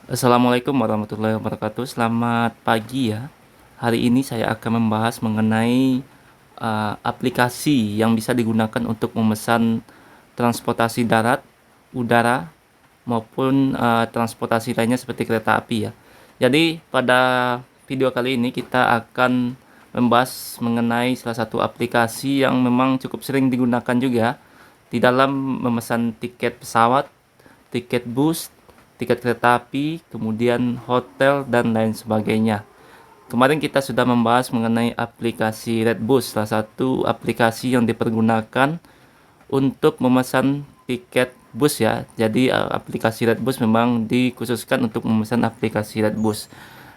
Assalamualaikum warahmatullahi wabarakatuh. Selamat pagi ya. Hari ini saya akan membahas mengenai aplikasi yang bisa digunakan untuk memesan transportasi darat, udara, maupun transportasi lainnya seperti kereta api ya. Jadi pada video kali ini kita akan membahas mengenai salah satu aplikasi yang memang cukup sering digunakan juga di dalam memesan tiket pesawat, tiket bus, tiket kereta api, kemudian hotel, dan lain sebagainya. Kemarin kita sudah membahas mengenai aplikasi Redbus, salah satu aplikasi yang dipergunakan untuk memesan tiket bus ya. Jadi aplikasi Redbus memang dikhususkan untuk memesan aplikasi Redbus.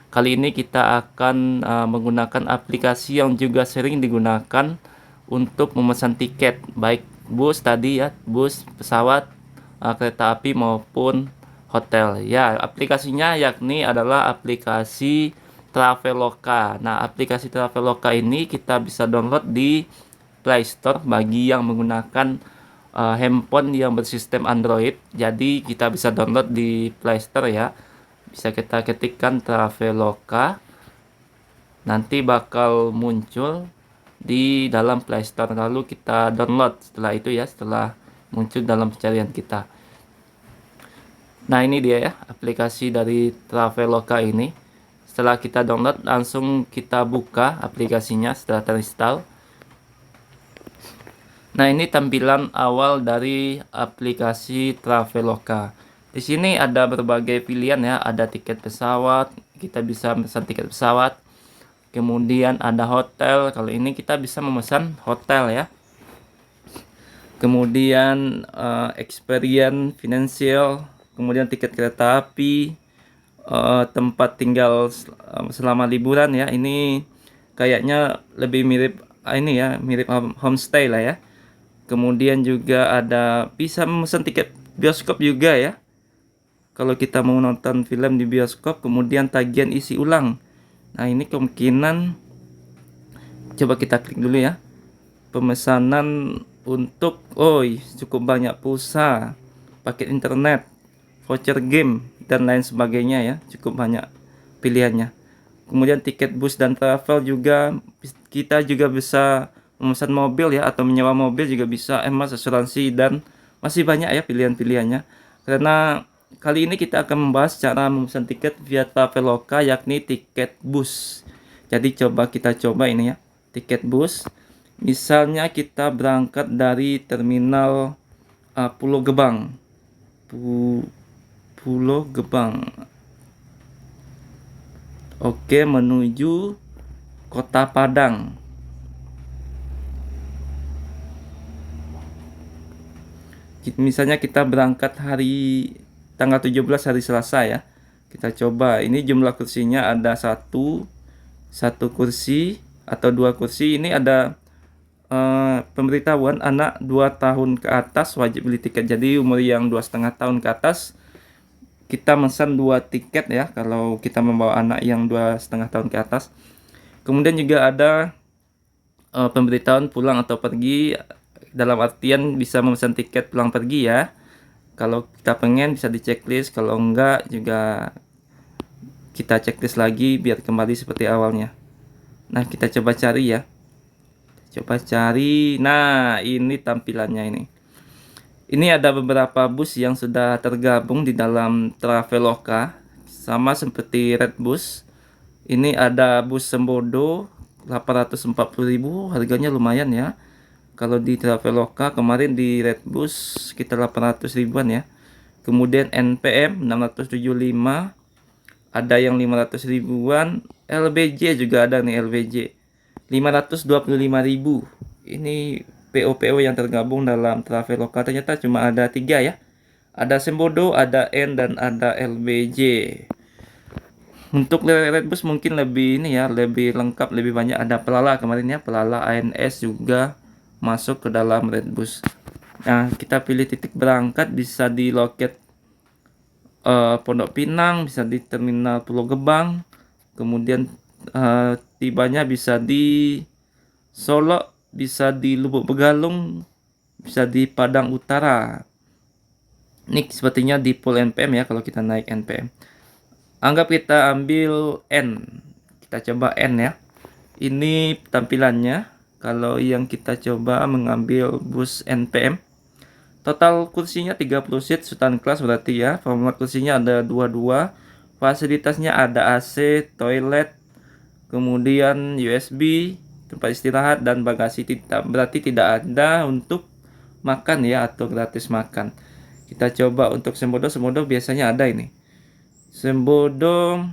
Kali ini kita akan menggunakan aplikasi yang juga sering digunakan untuk memesan tiket, baik bus tadi ya, bus, pesawat, kereta api maupun hotel. Ya, aplikasinya yakni adalah aplikasi Traveloka. Nah, aplikasi Traveloka ini kita bisa download di Play Store bagi yang menggunakan handphone yang bersistem Android. Jadi kita bisa download di Play Store ya. Bisa kita ketikkan Traveloka. Nanti bakal muncul di dalam Play Store. Lalu kita download setelah itu ya, setelah muncul dalam pencarian kita. Nah, ini dia ya aplikasi dari Traveloka ini. Setelah kita download, langsung kita buka aplikasinya setelah terinstall. Nah, ini tampilan awal dari aplikasi Traveloka. Di sini ada berbagai pilihan ya, ada tiket pesawat, kita bisa memesan tiket pesawat. Kemudian ada hotel, kalau ini kita bisa memesan hotel ya. Kemudian experience financial, kemudian tiket kereta api, tempat tinggal selama liburan ya. Ini kayaknya lebih mirip ini ya, mirip homestay lah ya. Kemudian juga ada bisa memesan tiket bioskop juga ya. Kalau kita mau nonton film di bioskop, kemudian tagihan isi ulang. Nah, ini kemungkinan coba kita klik dulu ya. Pemesanan untuk cukup banyak pulsa, paket internet, voucher game dan lain sebagainya ya. Cukup banyak pilihannya. Kemudian tiket bus dan travel juga, kita juga bisa memesan mobil ya, atau menyewa mobil juga bisa, emas, asuransi, dan masih banyak ya pilihan-pilihannya. Karena kali ini kita akan membahas cara memesan tiket via Traveloka, yakni tiket bus. Jadi kita coba ini ya, tiket bus. Misalnya kita berangkat dari terminal Pulau Gebang. Pulau Gebang. Oke, menuju Kota Padang. Misalnya kita berangkat tanggal 17 hari Selasa ya. Kita coba. Ini jumlah kursinya ada satu kursi atau dua kursi. Ini ada pemberitahuan anak 2 tahun ke atas wajib beli tiket. Jadi umur yang 2,5 tahun ke atas kita memesan 2 tiket ya, kalau kita membawa anak yang 2,5 tahun ke atas. Kemudian juga ada pemberitahuan pulang atau pergi, dalam artian bisa memesan tiket pulang pergi ya. Kalau kita pengen bisa di checklist, kalau enggak juga kita checklist lagi biar kembali seperti awalnya. Nah, kita coba cari ya. Coba cari. Nah, ini tampilannya ini. Ini ada beberapa bus yang sudah tergabung di dalam Traveloka, sama seperti Redbus. Ini ada bus Sembodo 840.000, harganya lumayan ya. Kalau di Traveloka kemarin di Redbus sekitar 800 ribuan ya. Kemudian NPM 675, ada yang 500 ribuan, LBJ juga ada nih, LBJ 525.000. Ini PO-PO yang tergabung dalam Traveloka ternyata cuma ada 3 ya. Ada Sembodo, ada N, dan ada LBJ. Untuk Redbus mungkin lebih ini ya, lebih lengkap, lebih banyak. Ada Pelala kemarin ya, Pelala ANS juga masuk ke dalam Redbus. Nah, kita pilih titik berangkat, bisa di loket Pondok Pinang, bisa di terminal Pulau Gebang. Kemudian tibanya bisa di Solo, bisa di Lubuk Begalung, bisa di Padang Utara. Ini sepertinya di pool NPM ya, kalau kita naik NPM. Anggap kita ambil N. Kita coba N ya. Ini tampilannya. Kalau yang kita coba mengambil bus NPM. Total kursinya 30 seat sultan kelas berarti ya. Format kursinya ada 22. Fasilitasnya ada AC, toilet, kemudian USB, tempat istirahat dan bagasi. Berarti tidak ada untuk makan ya atau gratis makan. Kita coba untuk Sembodo biasanya ada ini. Sembodo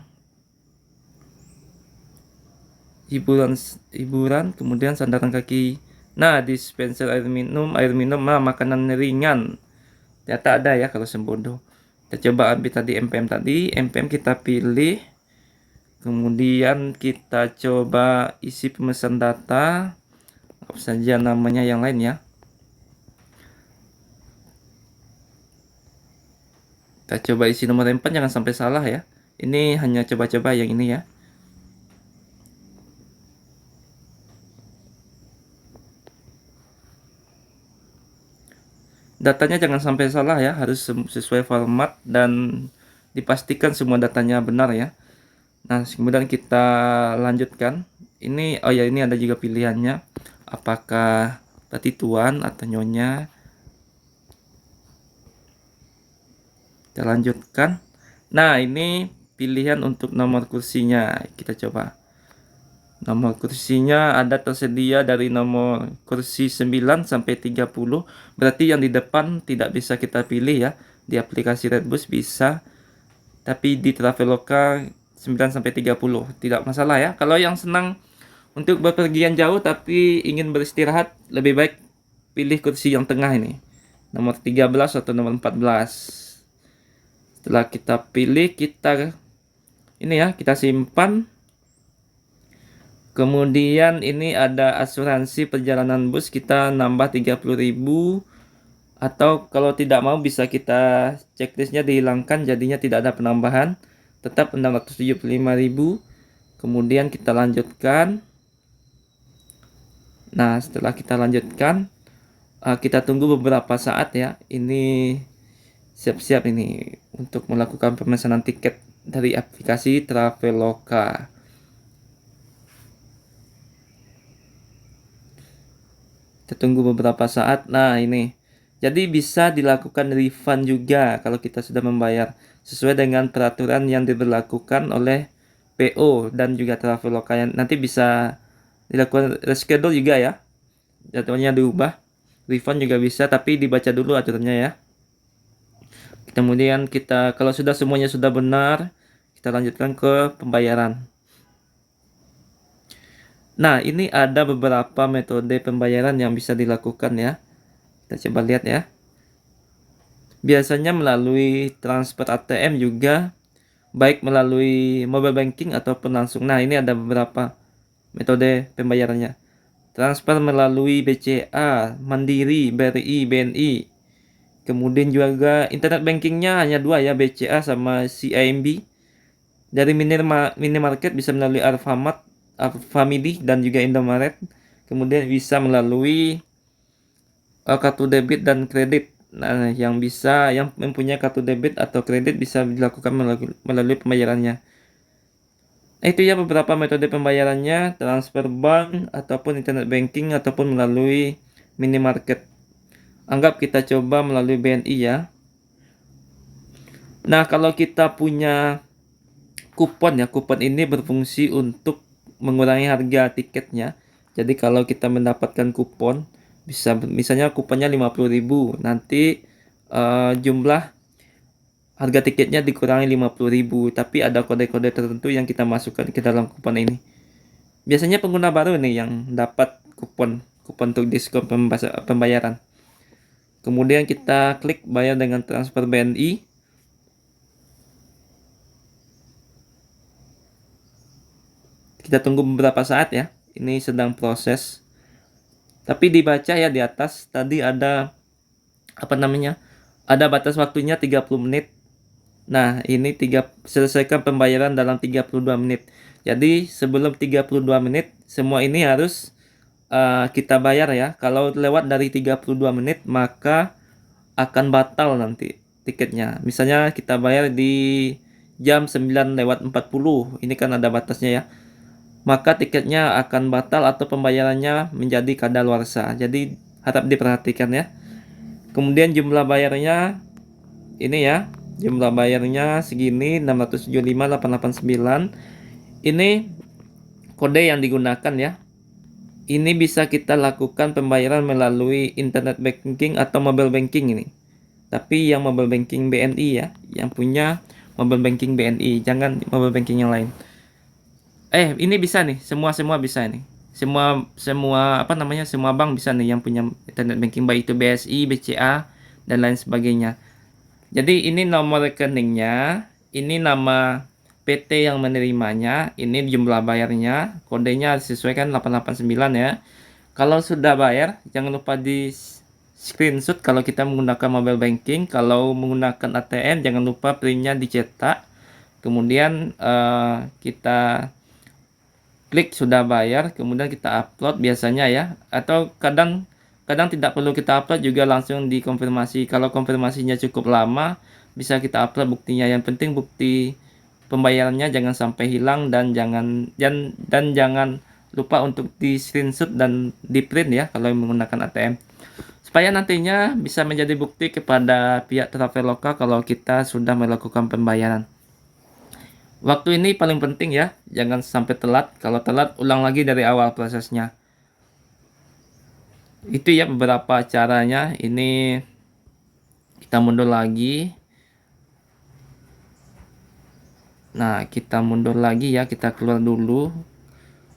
hiburan, kemudian sandaran kaki. Nah, dispenser air minum, makanan ringan. Ternyata ada ya kalau Sembodo. Kita coba ambil tadi MPM kita pilih. Kemudian kita coba isi pemesan data. Apa saja namanya yang lain ya. Kita coba isi nomor handphone, jangan sampai salah ya. Ini hanya coba-coba yang ini ya. Datanya jangan sampai salah ya, harus sesuai format dan dipastikan semua datanya benar ya. Nah, kemudian kita lanjutkan. Ini, oh ya, ini ada juga pilihannya. Apakah berarti tuan atau nyonya. Kita lanjutkan. Nah, ini pilihan untuk nomor kursinya. Kita coba. Nomor kursinya ada tersedia dari nomor kursi 9 sampai 30. Berarti yang di depan tidak bisa kita pilih ya. Di aplikasi Redbus bisa. Tapi di Traveloka 9 sampai 30 tidak masalah ya. Kalau yang senang untuk bepergian jauh tapi ingin beristirahat, lebih baik pilih kursi yang tengah ini. Nomor 13 atau nomor 14. Setelah kita pilih, kita ini ya, kita simpan. Kemudian ini ada asuransi perjalanan bus, kita nambah 30.000. Atau kalau tidak mau bisa kita checklistnya dihilangkan, jadinya tidak ada penambahan. Tetap 675.000. Kemudian kita lanjutkan. Nah, setelah kita lanjutkan, kita tunggu beberapa saat ya. Ini siap-siap ini untuk melakukan pemesanan tiket dari aplikasi Traveloka. Kita tunggu beberapa saat. Nah, ini. Jadi bisa dilakukan refund juga kalau kita sudah membayar sesuai dengan peraturan yang diberlakukan oleh PO dan juga Traveloka. Nanti bisa dilakukan reschedule juga ya. Jadwalnya diubah. Refund juga bisa, tapi dibaca dulu aturannya ya. Kemudian kita, kalau sudah semuanya sudah benar, kita lanjutkan ke pembayaran. Nah, ini ada beberapa metode pembayaran yang bisa dilakukan ya. Kita coba lihat ya. Biasanya melalui transfer ATM juga, baik melalui mobile banking ataupun langsung. Nah, ini ada beberapa metode pembayarannya. Transfer melalui BCA, Mandiri, BRI, BNI. Kemudian juga internet bankingnya hanya dua ya, BCA sama CIMB. Dari minimarket bisa melalui Alfamart, Alfamidi dan juga Indomaret. Kemudian bisa melalui kartu debit dan kredit. Nah, yang mempunyai kartu debit atau kredit bisa dilakukan melalui pembayarannya. Nah, itu ya beberapa metode pembayarannya, transfer bank ataupun internet banking ataupun melalui minimarket. Anggap kita coba melalui BNI ya. Nah, kalau kita punya kupon ya, kupon ini berfungsi untuk mengurangi harga tiketnya. Jadi kalau kita mendapatkan kupon, bisa misalnya kuponnya 50.000, nanti jumlah harga tiketnya dikurangi 50.000, tapi ada kode-kode tertentu yang kita masukkan ke dalam kupon ini. Biasanya pengguna baru nih yang dapat kupon untuk diskon pembayaran. Kemudian kita klik bayar dengan transfer BNI. Kita tunggu beberapa saat ya. Ini sedang proses. Tapi dibaca ya di atas tadi ada Ada batas waktunya 30 menit. Nah, ini selesaikan pembayaran dalam 32 menit. Jadi sebelum 32 menit semua ini harus kita bayar ya. Kalau lewat dari 32 menit maka akan batal nanti tiketnya. Misalnya kita bayar di jam 9:40. Ini kan ada batasnya ya. Maka tiketnya akan batal atau pembayarannya menjadi kadaluarsa. Jadi harap diperhatikan ya. Kemudian jumlah bayarnya ini ya. Jumlah bayarnya segini 675.889. Ini kode yang digunakan ya. Ini bisa kita lakukan pembayaran melalui internet banking atau mobile banking ini. Tapi yang mobile banking BNI ya, yang punya mobile banking BNI, jangan mobile banking yang lain. Ini bisa nih, semua bisa nih. Semua apa namanya? Semua bank bisa nih yang punya internet banking, baik itu BSI, BCA dan lain sebagainya. Jadi ini nomor rekeningnya, ini nama PT yang menerimanya, ini jumlah bayarnya, kodenya disesuaikan 889 ya. Kalau sudah bayar, jangan lupa di screenshot kalau kita menggunakan mobile banking. Kalau menggunakan ATM, jangan lupa printnya dicetak. Kemudian kita klik sudah bayar, kemudian kita upload biasanya ya. Atau kadang tidak perlu kita upload juga langsung dikonfirmasi. Kalau konfirmasinya cukup lama, bisa kita upload buktinya. Yang penting bukti pembayarannya jangan sampai hilang dan jangan lupa untuk di screenshot dan di print ya kalau menggunakan ATM. Supaya nantinya bisa menjadi bukti kepada pihak Traveloka kalau kita sudah melakukan pembayaran. Waktu ini paling penting ya, jangan sampai telat. Kalau telat, ulang lagi dari awal prosesnya. Itu ya beberapa caranya. Ini kita mundur lagi. Nah, kita mundur lagi ya, kita keluar dulu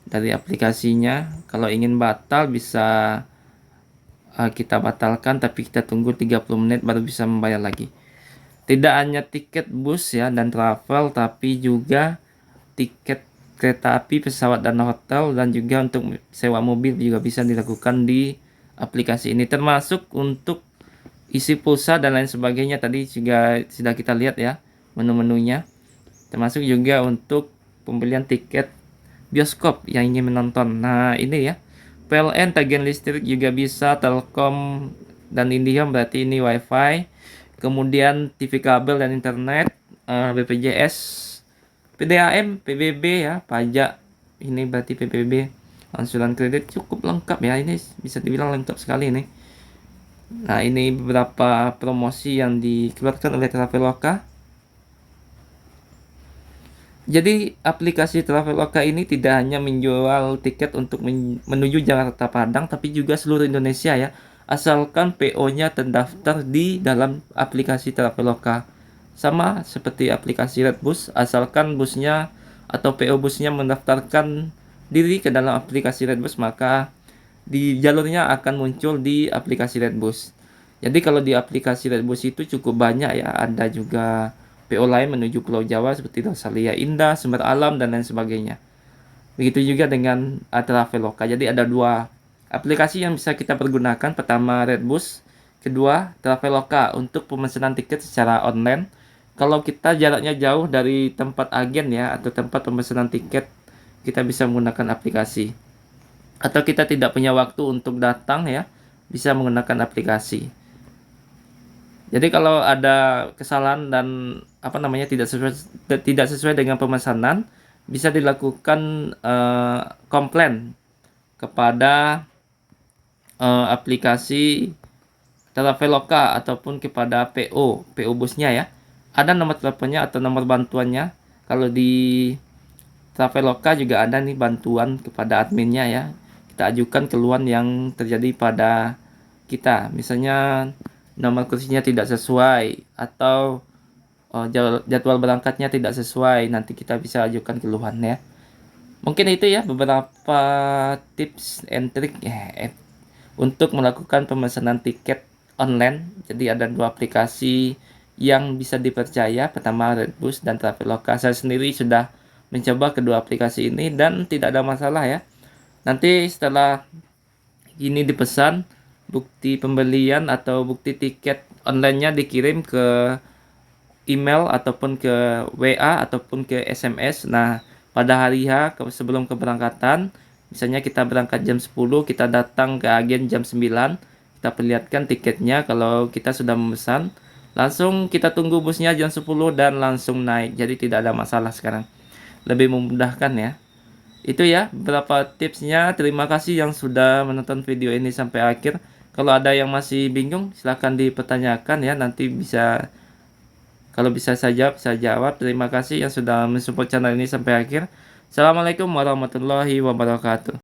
dari aplikasinya. Kalau ingin batal bisa kita batalkan, tapi kita tunggu 30 menit baru bisa membayar lagi. Tidak hanya tiket bus ya dan travel, tapi juga tiket kereta api, pesawat dan hotel, dan juga untuk sewa mobil juga bisa dilakukan di aplikasi ini, termasuk untuk isi pulsa dan lain sebagainya. Tadi juga sudah kita lihat ya menu-menunya, termasuk juga untuk pembelian tiket bioskop yang ingin menonton. Nah ini ya, PLN, tagihan listrik juga bisa, Telkom dan IndiHome berarti ini WiFi. Kemudian TV kabel dan internet, BPJS, PDAM, PBB ya, pajak. Ini berarti PBB, angsuran kredit cukup lengkap ya. Ini bisa dibilang lengkap sekali ini. Nah, ini beberapa promosi yang dikeluarkan oleh Traveloka. Jadi aplikasi Traveloka ini tidak hanya menjual tiket untuk menuju Jakarta Padang, tapi juga seluruh Indonesia ya. Asalkan PO-nya terdaftar di dalam aplikasi Traveloka. Sama seperti aplikasi Redbus, asalkan busnya atau PO busnya mendaftarkan diri ke dalam aplikasi Redbus, maka di jalurnya akan muncul di aplikasi Redbus. Jadi kalau di aplikasi Redbus itu cukup banyak ya, ada juga PO lain menuju Pulau Jawa seperti Rosalia Indah, Sumber Alam dan lain sebagainya. Begitu juga dengan Traveloka. Jadi ada dua aplikasi yang bisa kita pergunakan. Pertama Redbus, kedua Traveloka untuk pemesanan tiket secara online. Kalau kita jaraknya jauh dari tempat agen ya atau tempat pemesanan tiket, kita bisa menggunakan aplikasi. Atau kita tidak punya waktu untuk datang ya, bisa menggunakan aplikasi. Jadi kalau ada kesalahan dan tidak sesuai dengan pemesanan, bisa dilakukan komplain kepada aplikasi Traveloka ataupun kepada PO busnya ya. Ada nomor teleponnya atau nomor bantuannya. Kalau di Traveloka juga ada nih bantuan kepada adminnya ya. Kita ajukan keluhan yang terjadi pada kita. Misalnya nomor kursinya tidak sesuai atau jadwal berangkatnya tidak sesuai, nanti kita bisa ajukan keluhan ya. Mungkin itu ya beberapa tips and trick ya untuk melakukan pemesanan tiket online. Jadi ada dua aplikasi yang bisa dipercaya, pertama Redbus dan Traveloka. Saya sendiri sudah mencoba kedua aplikasi ini dan tidak ada masalah ya. Nanti setelah ini dipesan, bukti pembelian atau bukti tiket online-nya dikirim ke email ataupun ke WA ataupun ke SMS. Nah, pada hari H sebelum keberangkatan, misalnya kita berangkat jam 10, kita datang ke agen jam 9, kita perlihatkan tiketnya kalau kita sudah memesan. Langsung kita tunggu busnya jam 10 dan langsung naik. Jadi tidak ada masalah sekarang. Lebih memudahkan ya. Itu ya beberapa tipsnya. Terima kasih yang sudah menonton video ini sampai akhir. Kalau ada yang masih bingung silahkan dipertanyakan ya. Nanti bisa, kalau bisa saya jawab. Terima kasih yang sudah mensupport channel ini sampai akhir. Assalamualaikum warahmatullahi wabarakatuh.